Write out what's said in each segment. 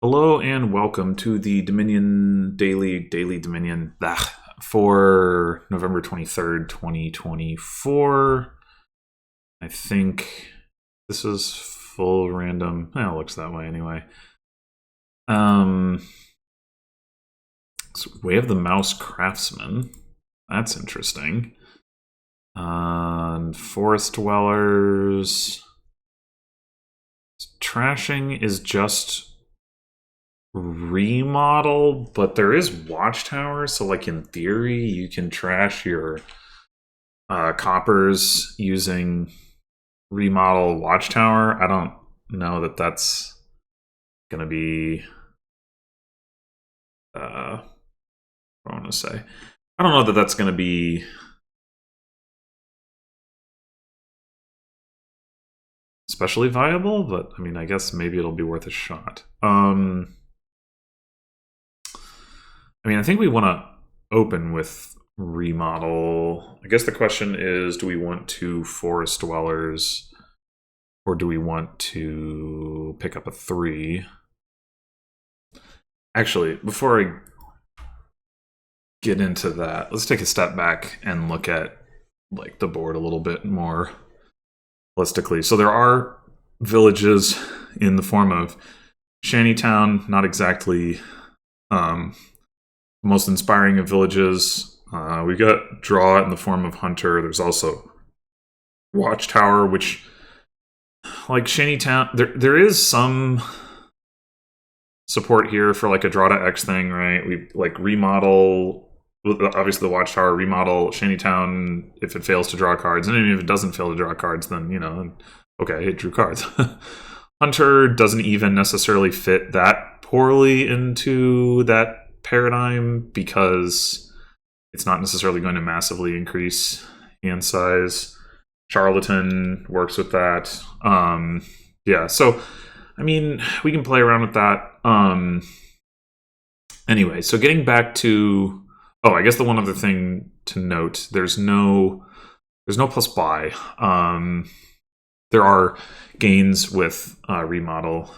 Hello and welcome to the Dominion Daily Dominion for November 23rd, 2024. I think this is full random. It looks that way anyway. So Way of the Mouse Craftsman. That's interesting. Forest Dwellers. Trashing is just remodel, but there is Watchtower, so like in theory you can trash your coppers using remodel Watchtower. I don't know that that's gonna be what I want to say. I don't know that that's gonna be especially viable, but I mean I guess maybe it'll be worth a shot. I mean, I think we want to open with remodel. I guess the question is, do we want to forest dwellers or do we want to pick up a 3? Actually, before I get into that, let's take a step back and look at like the board a little bit more holistically. So there are villages in the form of Shantytown, not exactly most inspiring of villages. We got draw in the form of hunter. There's also Watchtower, which like Shantytown, there is some support here for like a draw to X thing, right? We like remodel, obviously the Watchtower, remodel Shantytown if it fails to draw cards, and even if it doesn't fail to draw cards, then okay, it drew cards. Hunter doesn't even necessarily fit that poorly into that paradigm because it's not necessarily going to massively increase hand size. Charlatan works with that. Yeah, so I mean, we can play around with that. Anyway, so getting back to I guess the one other thing to note, there's no plus buy. There are gains with remodel.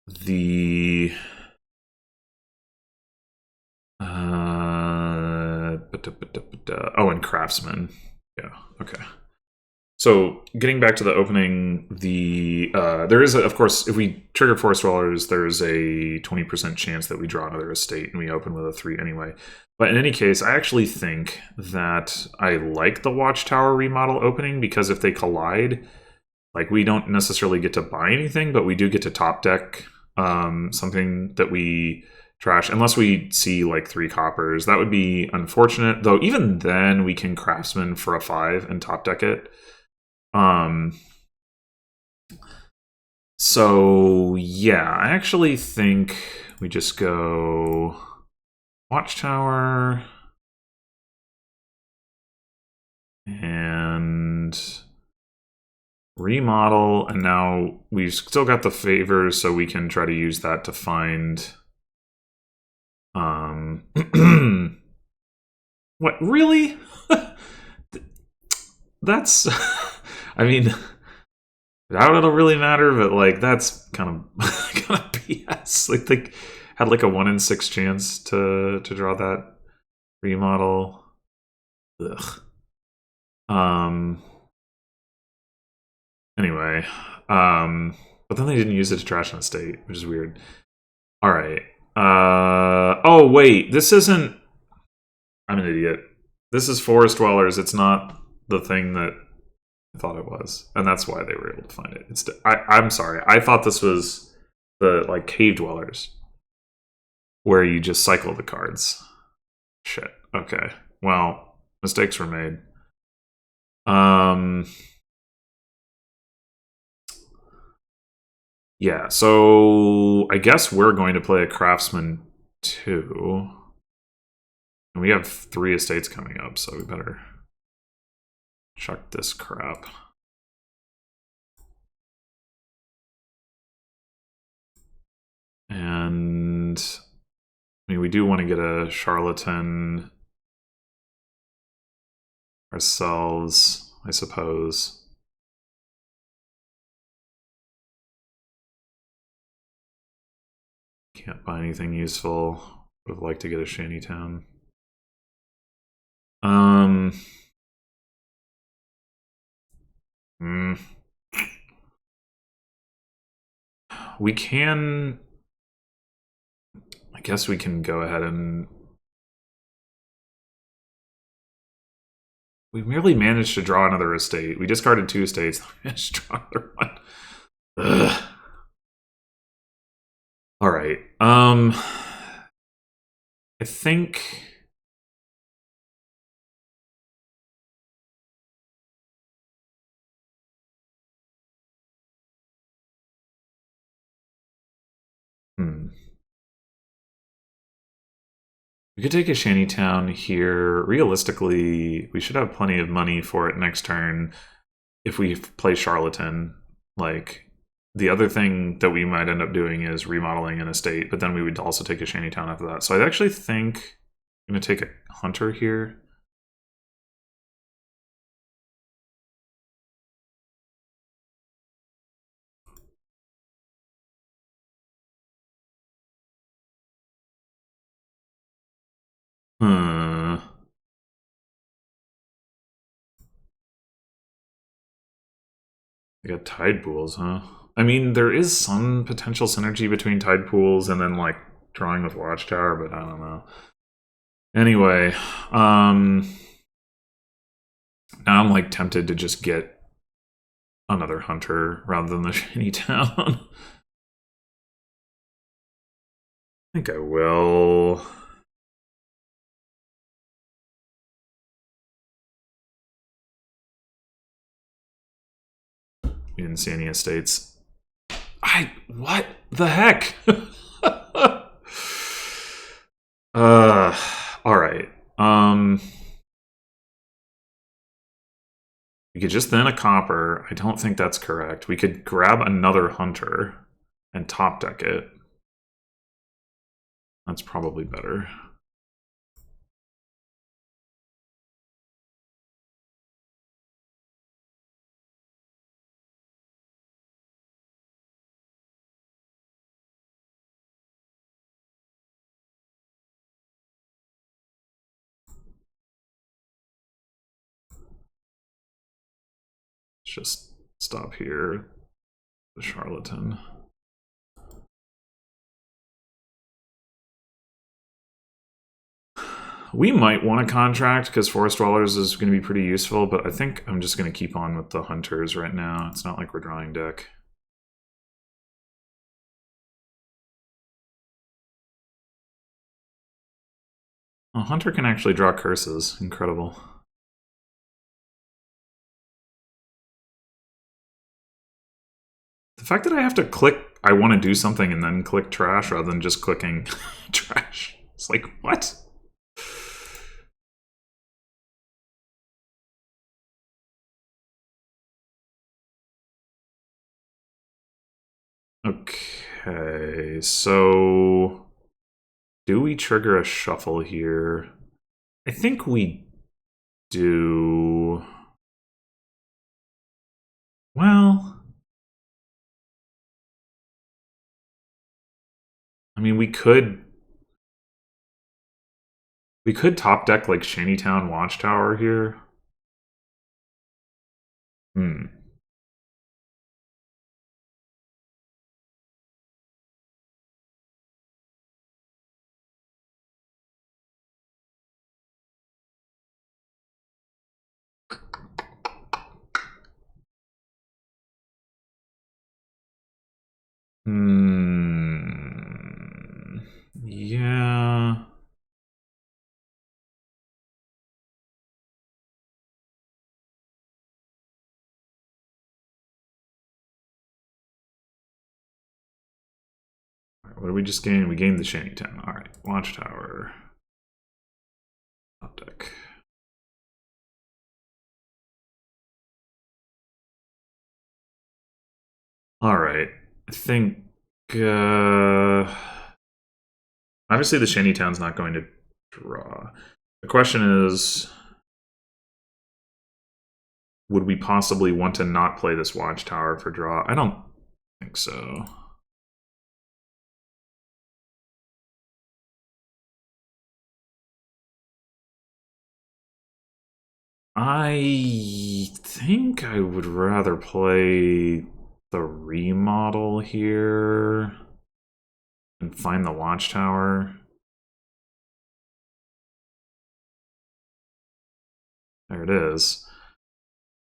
The and craftsman. Yeah, okay. So getting back to the opening, there is, of course, if we trigger forest dwellers, there's a 20% chance that we draw another estate and we open with a 3 anyway. But in any case, I actually think that I like the Watchtower remodel opening because if they collide, like we don't necessarily get to buy anything, but we do get to top deck something that we trash, unless we see like 3 coppers. That would be unfortunate, though. Even then, we can craftsman for a 5 and top deck it. So yeah, I actually think we just go Watchtower and remodel, and now we've still got the favors, so we can try to use that to find what really that's I mean, how it'll really matter, but like that's kind of kind of BS. Like they had like a 1 in 6 chance to draw that remodel. Ugh. Anyway, but then they didn't use it to trash an estate, which is weird. All right. Oh wait, this isn't. I'm an idiot. This is forest dwellers. It's not the thing that I thought it was, and that's why they were able to find it. I'm sorry. I thought this was the like cave dwellers, where you just cycle the cards. Shit. Okay. Well, mistakes were made. Yeah. So I guess we're going to play a craftsman too, and we have 3 estates coming up, so we better chuck this crap. And I mean, we do want to get a charlatan ourselves, I suppose. Can't buy anything useful. Would have liked to get a shantytown. We can... I guess we can go ahead and... We merely managed to draw another estate. We discarded 2 estates. We managed to draw another one. Ugh. All right. I think... We could take a shantytown here. Realistically, we should have plenty of money for it next turn if we play Charlatan. Like, the other thing that we might end up doing is remodeling an estate, but then we would also take a shantytown after that. So I actually think I'm going to take a hunter here. They got tide pools, huh? I mean, there is some potential synergy between tide pools and then, like, drawing with Watchtower, but I don't know. Anyway, now I'm, like, tempted to just get another hunter rather than the shantytown. I think I will. We didn't see any estates. What the heck? All right. We could just then a copper. I don't think that's correct. We could grab another hunter and top deck it. That's probably better. Just stop here. The Charlatan. We might want a contract because Forest Dwellers is going to be pretty useful, but I think I'm just going to keep on with the Hunters right now. It's not like we're drawing deck. A Hunter can actually draw curses. Incredible. The fact that I have to click I want to do something and then click trash rather than just clicking trash. It's like, what? Okay, so do we trigger a shuffle here? I think we do. Well, I mean, we could top deck like Shantytown Watchtower here. Yeah. What did we just gain? We gained the Shantytown. All right, Watchtower. Top deck. All right, I think obviously the Shantytown's not going to draw. The question is, would we possibly want to not play this Watchtower for draw? I don't think so. I think I would rather play the remodel here and find the watchtower. There it is.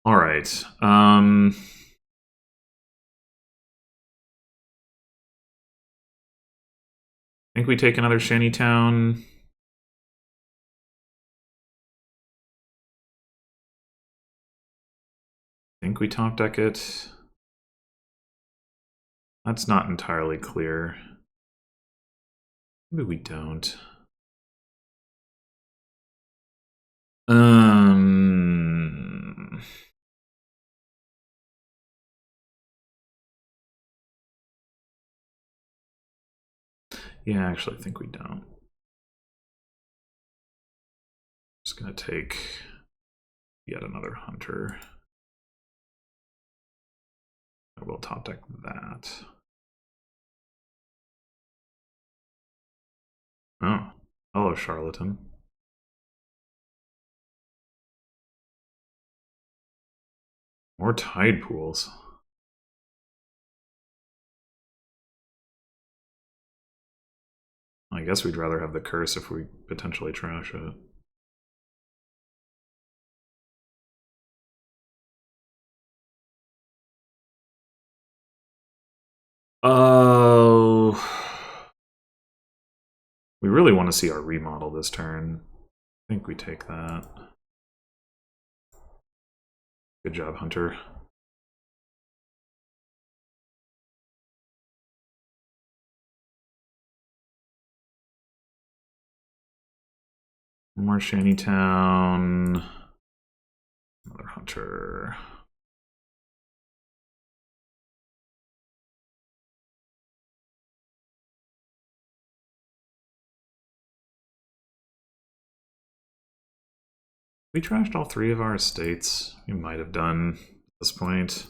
All right. I think we take another shantytown. I think we top deck it. That's not entirely clear. Maybe we don't. Yeah, actually, I think we don't. Just gonna take yet another hunter. I will top deck that. Oh, hello, charlatan. More tide pools. I guess we'd rather have the curse if we potentially trash it. Oh. We really want to see our remodel this turn. I think we take that. Good job, Hunter. More shantytown. Another Hunter. We trashed all three of our estates. We might have done at this point.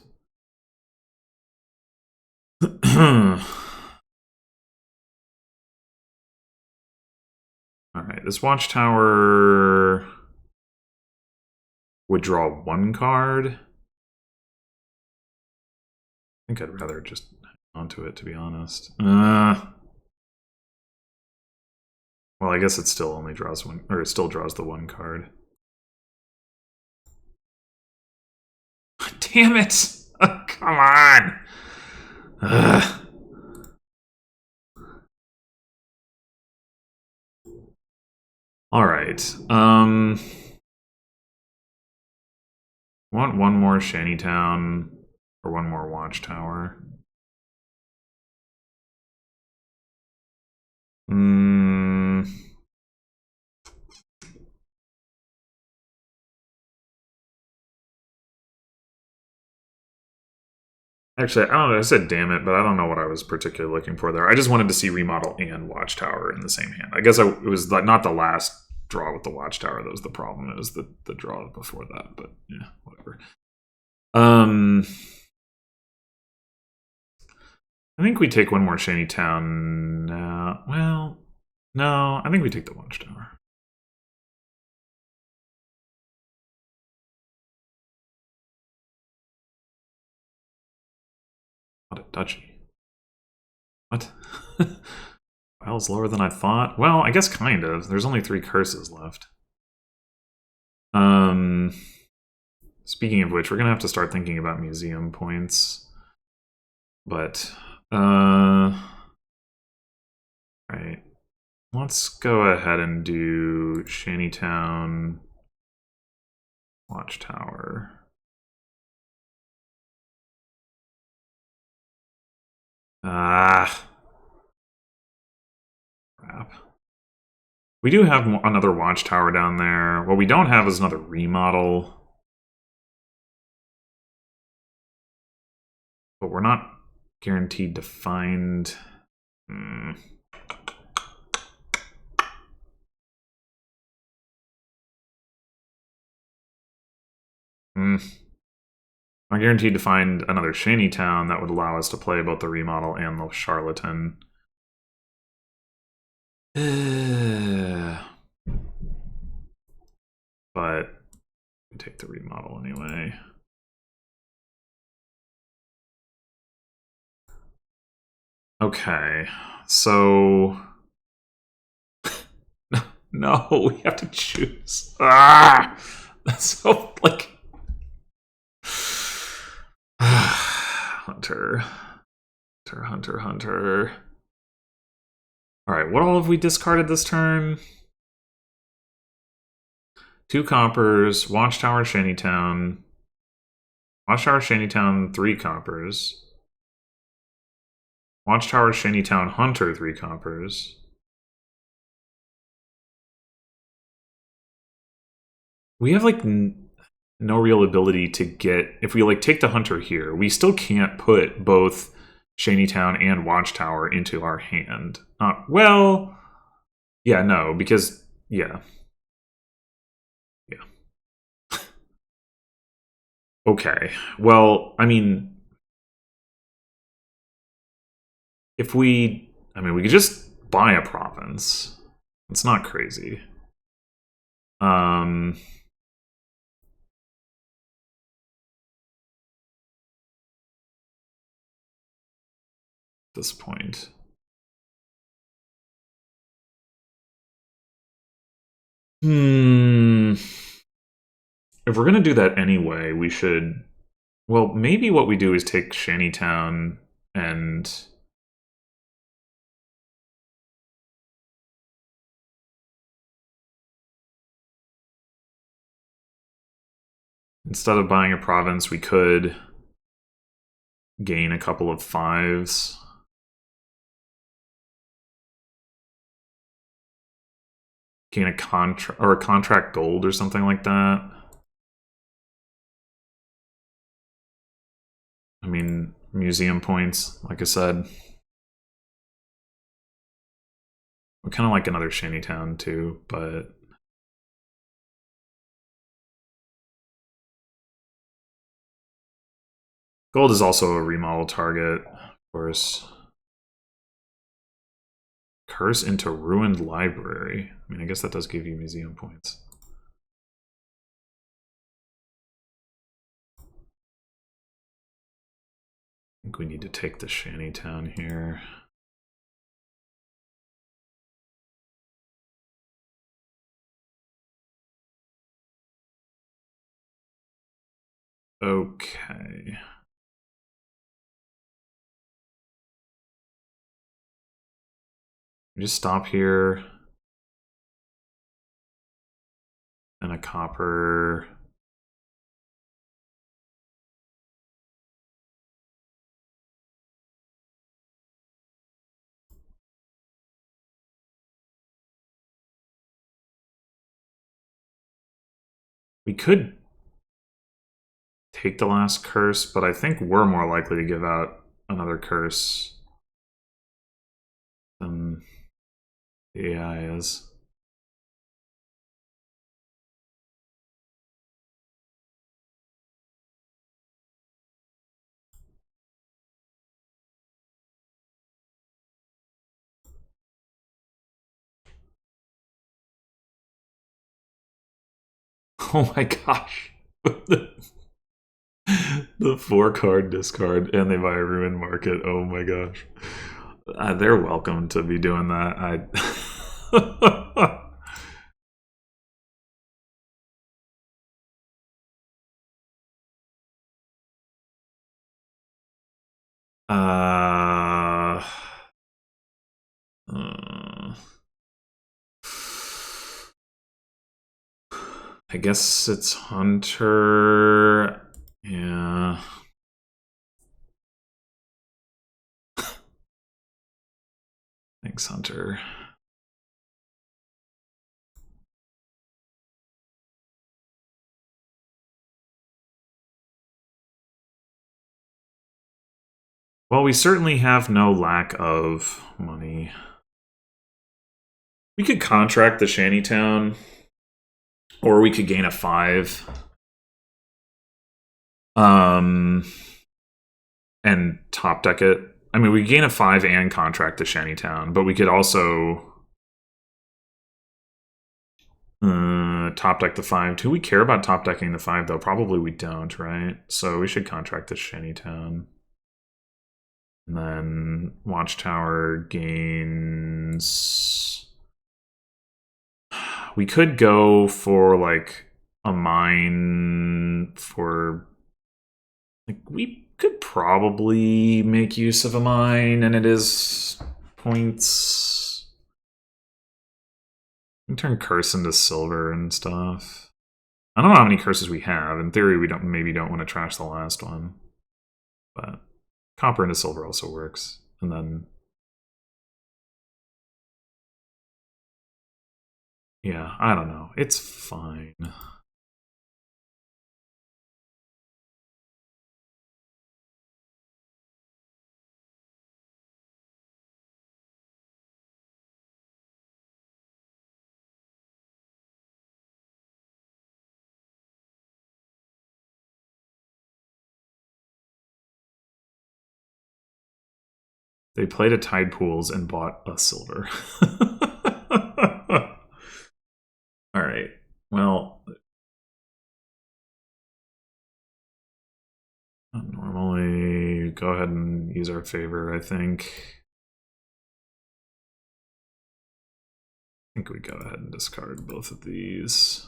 Alright, this watchtower would draw one card. I think I'd rather just hang on to it, to be honest. Well, I guess it still only draws one, or it still draws the one card. Damn it! Oh, come on! Ugh. All right. Want one more shantytown or one more watchtower? Actually, I don't know. I said damn it, but I don't know what I was particularly looking for there. I just wanted to see remodel and watchtower in the same hand. I guess it was not the last draw with the watchtower that was the problem. It was the draw before that. But yeah, whatever. I think we take one more shantytown. Well, no, I think we take the watchtower. Not a duchy. What? Pile's lower than I thought. Well, I guess kind of. There's only 3 curses left. Speaking of which, we're gonna have to start thinking about museum points. But, right. Let's go ahead and do Shantytown Watchtower. Ah. Crap. We do have another watchtower down there. What we don't have is another remodel. But we're not guaranteed to find... I'm guaranteed to find another shantytown that would allow us to play both the remodel and the charlatan. But Take the remodel anyway. Okay, so no, we have to choose. Ah, that's so like Hunter. All right, what all have we discarded this turn? 2 Compers, Watchtower, Shantytown. Watchtower, Shantytown, 3 Compers. Watchtower, Shantytown, Hunter, 3 Compers. We have like no real ability to get, if we like take the Hunter here, we still can't put both Shantytown and Watchtower into our hand. Well, yeah, no, because yeah. Okay. Well, I mean, if we could just buy a province. It's not crazy. At this point. If we're gonna do that anyway, we should. Well, maybe what we do is take Shantytown and instead of buying a province, we could gain a couple of 5s. Gain a contract or a contract gold or something like that. I mean, museum points, like I said. We kind of like another Shantytown too, but gold is also a remodel target, of course. Curse into ruined library. I mean, I guess that does give you museum points. I think we need to take the Shantytown here. Okay. Just stop here. And a copper. We could take the last curse, but I think we're more likely to give out another curse than the AI is. Oh my gosh. The 4-card discard, and they buy a ruin market. Oh my gosh. They're welcome to be doing that. uh, I guess it's Hunter. Yeah. Thanks, Hunter. Well, we certainly have no lack of money. We could contract the Shantytown, or we could gain a 5. And top deck it. I mean, we gain a 5 and contract the Shantytown, but we could also top deck the 5. Do we care about top decking the 5 though? Probably we don't, right? So we should contract the Shantytown. And then Watchtower gains. We could go for like a mine for. Like, we could probably make use of a mine, and it is points. We can turn curse into silver and stuff. I don't know how many curses we have. In theory, we maybe don't want to trash the last one. But copper into silver also works. And then yeah, I don't know. It's fine. They played a Tide Pools and bought a silver. All right. Well, normally go ahead and use our favor, I think. I think we go ahead and discard both of these.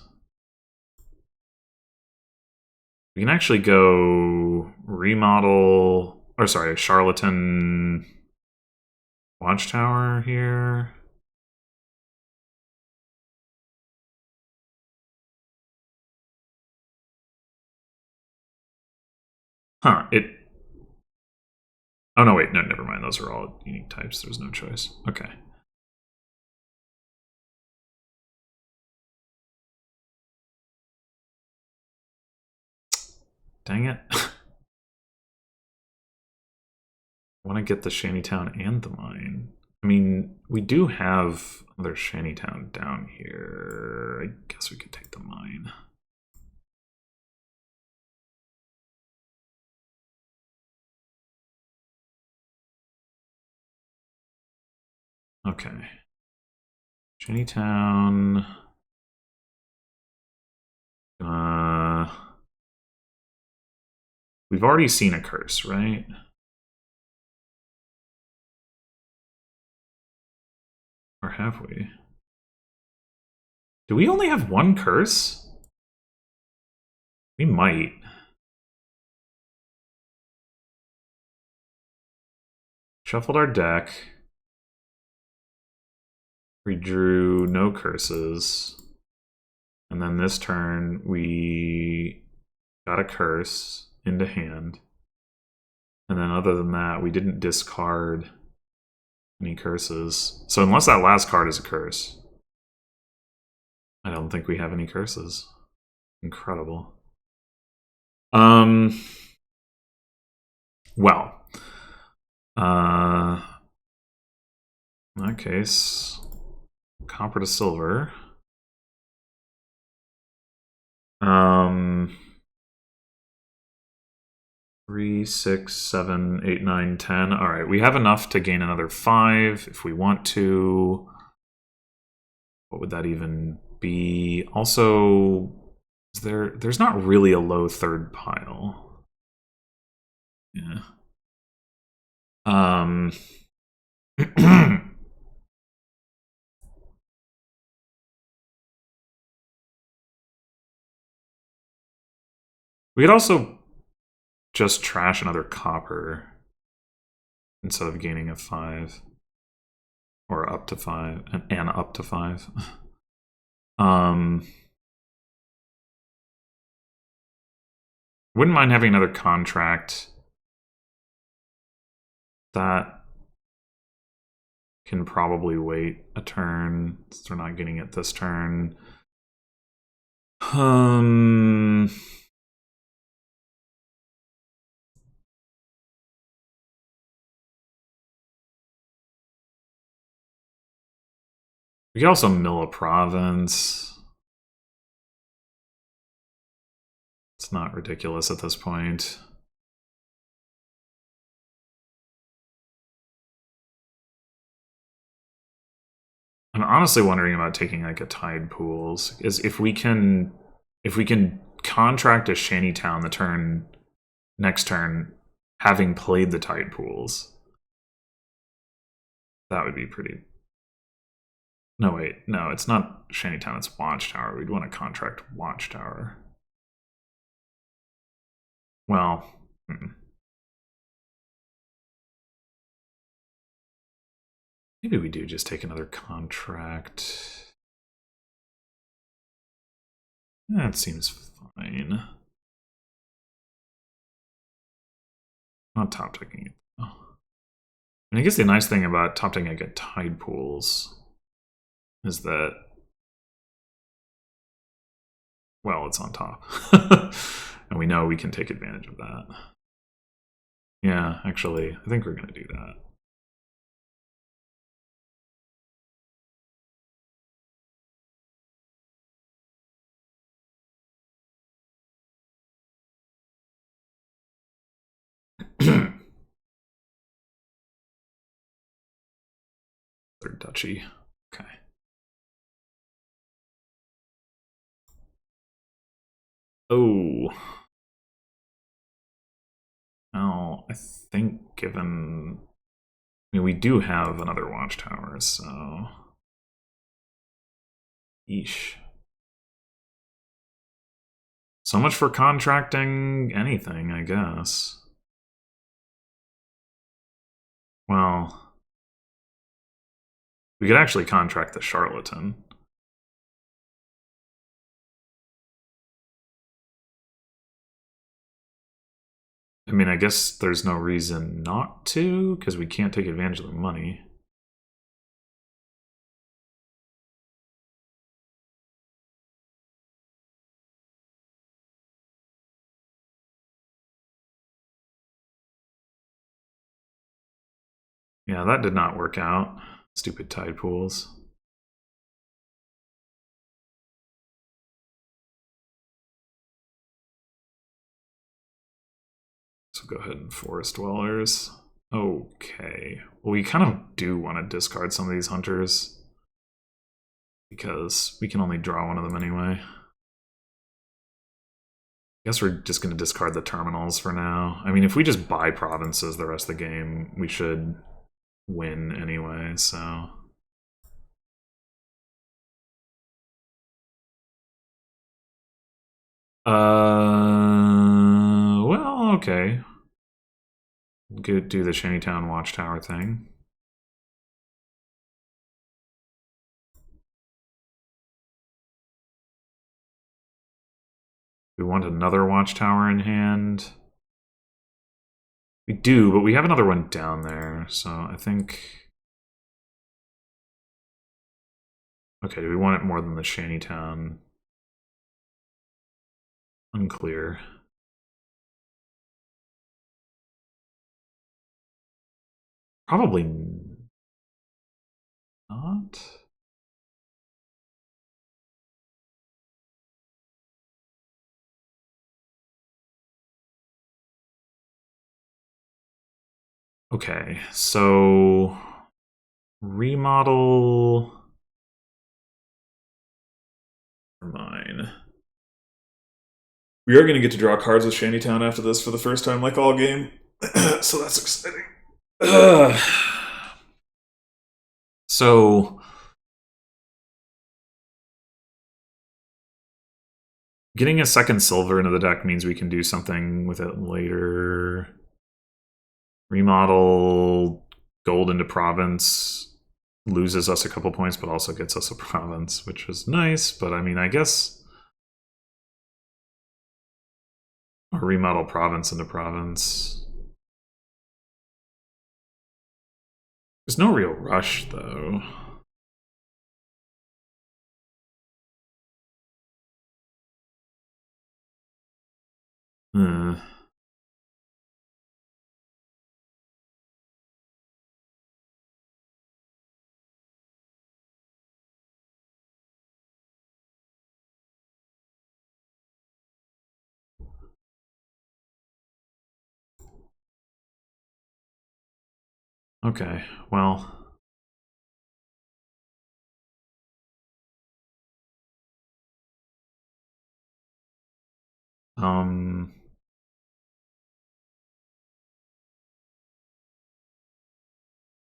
We can actually go remodel, or sorry, Charlatan Watchtower here. Huh, oh no, wait, no, never mind. Those are all unique types. There's no choice. Okay. Dang it. I want to get the Shantytown and the mine. I mean, we do have other Shantytown down here. I guess we could take the mine. Okay. Shantytown. We've already seen a curse, right? Or have we? Do we only have one curse? We might. Shuffled our deck. We drew no curses. And then this turn, we got a curse into hand. And then other than that, we didn't discard any curses. So unless that last card is a curse, I don't think we have any curses. Incredible. Well. In that case, copper to silver. 3, 6, 7, 8, 9, 10. All right, we have enough to gain another 5 if we want to. What would that even be? Also, there's not really a low third pile. Yeah. We could also just trash another copper instead of gaining a 5. Or up to 5. And up to 5. Wouldn't mind having another contract. That can probably wait a turn. So we're not getting it this turn. We could also mill a province. It's not ridiculous at this point. I'm honestly wondering about taking like a tide pools, is if we can contract a shanty town the next turn, having played the tide pools. That would be pretty. No, wait, no, it's not Shantytown, it's Watchtower. We'd want to contract Watchtower. Well, maybe we do just take another contract. That seems fine. Not top taking it. Oh. And I guess the nice thing about top taking at tide pools is that, well, it's on top. And we know we can take advantage of that. Yeah, actually, I think we're going to do that. Third duchy. Okay. Oh. Well, I think given... I mean, we do have another watchtower, so... Yeesh. So much for contracting anything, I guess. Well... We could actually contract the charlatan. I mean, I guess there's no reason not to, because we can't take advantage of the money. Yeah, that did not work out. Stupid tide pools. So go ahead and forest dwellers. Okay. Well, we kind of do want to discard some of these hunters, because we can only draw one of them anyway. I guess we're just going to discard the terminals for now. I mean, if we just buy provinces the rest of the game, we should win anyway, so... Well, okay. Do the Shantytown Watchtower thing. We want another Watchtower in hand. We do, but we have another one down there, so I think... Okay, do we want it more than the Shantytown? Unclear. Probably not. Okay, so remodel mine. We are going to get to draw cards with Shantytown after this for the first time, like all game. So that's exciting. So getting a second silver into the deck means we can do something with it later. Remodel gold into province loses us a couple points, but also gets us a province, which is nice. But I mean, I guess... Or remodel province into province. There's no real rush, though. Okay, well... Um,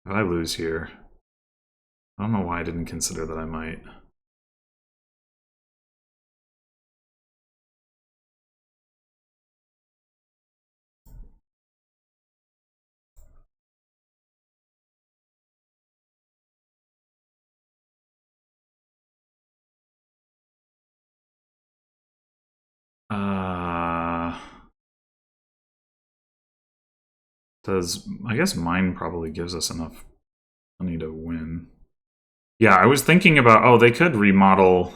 if I lose here, I don't know why I didn't consider that I might. Uh, does I guess mine probably gives us enough money to win. Yeah, I was thinking about, oh, they could remodel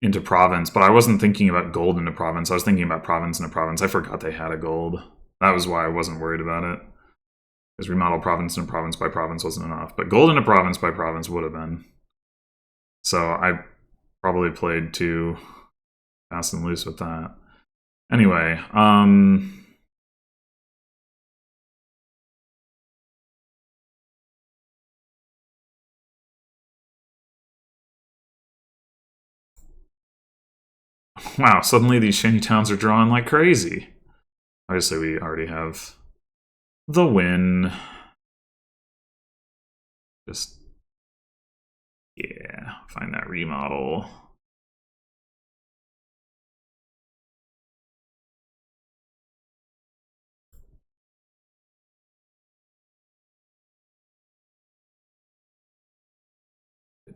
into province, but I wasn't thinking about gold into province. I was thinking about province into province. I forgot they had a gold. That was why I wasn't worried about it. Because remodel province into province by province wasn't enough. But gold into province by province would have been. So I probably played too fast and loose with that. Anyway, wow, suddenly these shiny towns are drawing like crazy. Obviously, we already have the win. Just, yeah, find that remodel.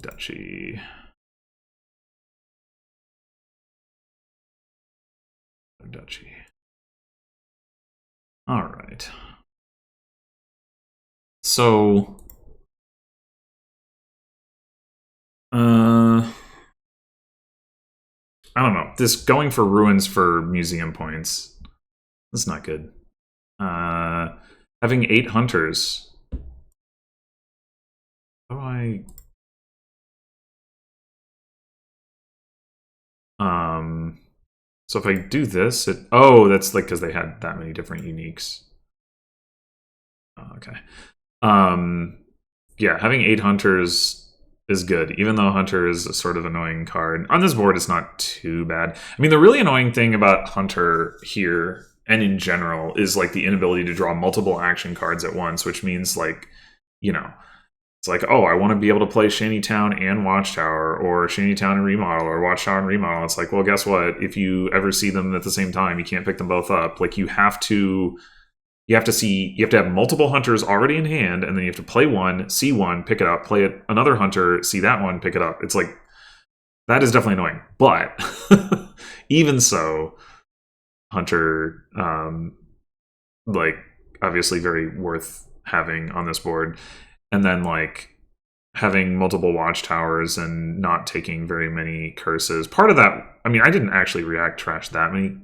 Duchy. Duchy. All right. So, I don't know. This going for ruins for museum points. That's not good. Having 8 hunters. How do I? So if I do this, oh, that's like because they had that many different uniques. Oh, okay. Yeah, having 8 hunters is good, even though hunter is a sort of annoying card. On this board, it's not too bad. I mean, the really annoying thing about hunter here and in general is like the inability to draw multiple action cards at once, which means like, you know, it's like, oh, I want to be able to play Shantytown and Watchtower, or Shantytown and Remodel, or Watchtower and Remodel. It's like, well, guess what? If you ever see them at the same time, you can't pick them both up. Like, you have to have multiple hunters already in hand, and then you have to play one, see one, pick it up, play it another hunter, see that one, pick it up. It's like, that is definitely annoying. But even so, hunter, like, obviously very worth having on this board. And then like having multiple watchtowers and not taking very many curses. Part of that, I mean, I didn't actually react trash that many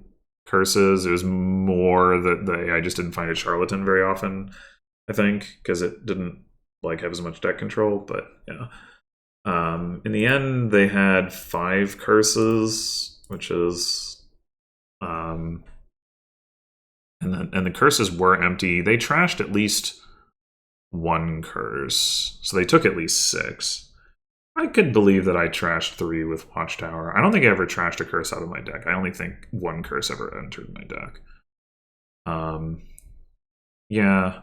curses. It was more that I just didn't find it charlatan very often, I think, because it didn't like have as much deck control. But yeah, in the end, they had 5 curses, which is, and the curses were empty. They trashed at least 1 curse, so they took at least 6. I could believe that I trashed 3 with Watchtower. I don't think I ever trashed a curse out of my deck. I only think 1 curse ever entered my deck. Yeah.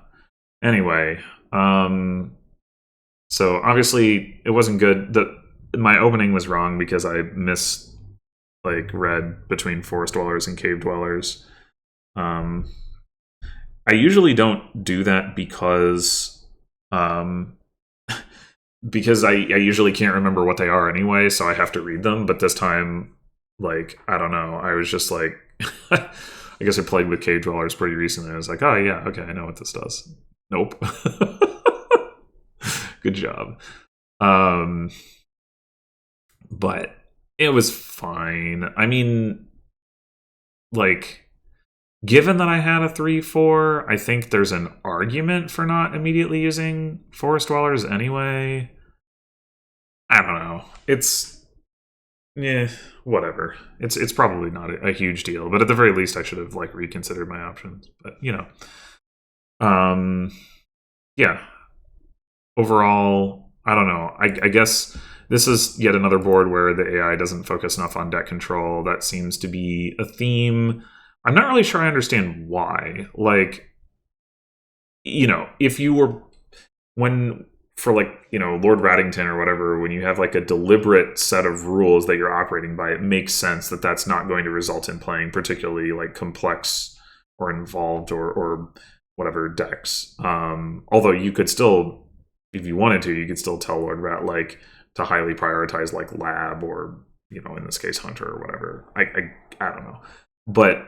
Anyway, so obviously it wasn't good. My opening was wrong because I missed like read between Forest Dwellers and Cave Dwellers. I usually don't do that because because I usually can't remember what they are anyway, so I have to read them. But this time, like, I don't know. I was just like, I guess I played with Cave Dwellers pretty recently. I was like, oh yeah, okay, I know what this does. Nope. Good job. But it was fine. I mean, like, given that I had a 3/4, I think there's an argument for not immediately using Forest Dwellers anyway. I don't know. It's, yeah, whatever. It's probably not a huge deal, but at the very least, I should have like reconsidered my options. But you know, yeah. Overall, I don't know. I guess this is yet another board where the AI doesn't focus enough on deck control. That seems to be a theme. I'm not really sure I understand why. Like, if you were for Lord Raddington or whatever, when you have like a deliberate set of rules that you're operating by, it makes sense that that's not going to result in playing particularly like complex or involved or whatever decks. Although you could still, if you wanted to, you could still tell Lord Rat like to highly prioritize like Lab or in this case Hunter or whatever. I don't know, but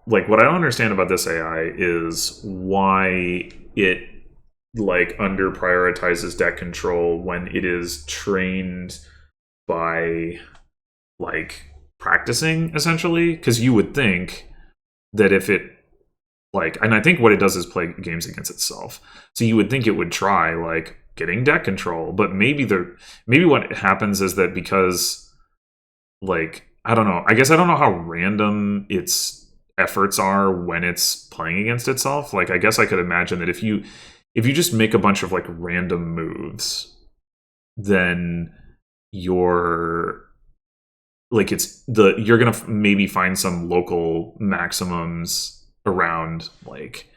like what I don't understand about this AI is why it like under prioritizes deck control when it is trained by like practicing essentially, because you would think that if it and I think what it does is play games against itself, so you would think it would try like getting deck control, but maybe what happens is that because I don't know, I guess I don't know how random its efforts are when it's playing against itself. Like I guess I could imagine that if you just make a bunch of like random moves, then you're gonna maybe find some local maximums around like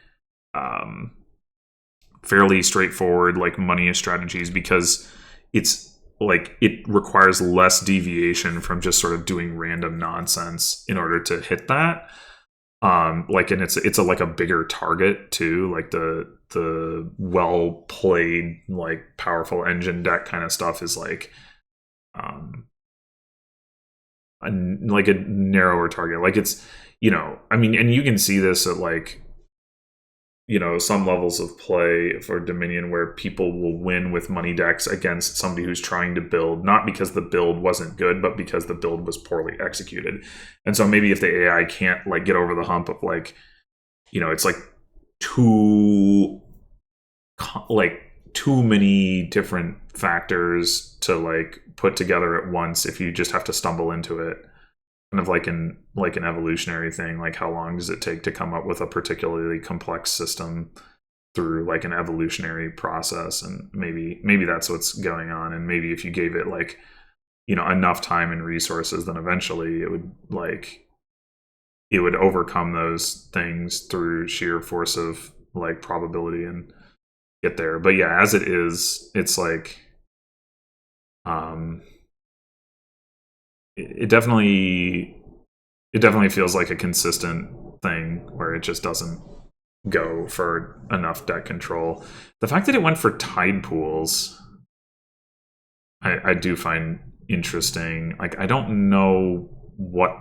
fairly straightforward like money strategies, because it's like it requires less deviation from just sort of doing random nonsense in order to hit that. And it's like a bigger target too, like the well played like powerful engine deck kind of stuff is like a narrower target. Like it's I mean, and you can see this at like some levels of play for Dominion where people will win with money decks against somebody who's trying to build, not because the build wasn't good, but because the build was poorly executed. And so maybe if the AI can't like get over the hump of like, it's like too many different factors to like put together at once, if you just have to stumble into it, kind of like an evolutionary thing, like how long does it take to come up with a particularly complex system through like an evolutionary process, and maybe that's what's going on. And maybe if you gave it like enough time and resources, then eventually it would overcome those things through sheer force of like probability and get there. But yeah, as it is, it's like it definitely feels like a consistent thing where it just doesn't go for enough deck control. The fact that it went for tide pools, I do find interesting. Like I don't know what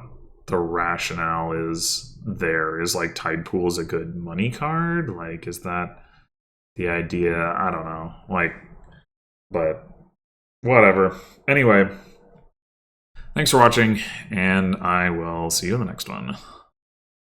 the rationale is there. Is like tide pools a good money card? Like is that the idea? I don't know. Like, but whatever. Anyway, thanks for watching, and I will see you in the next one.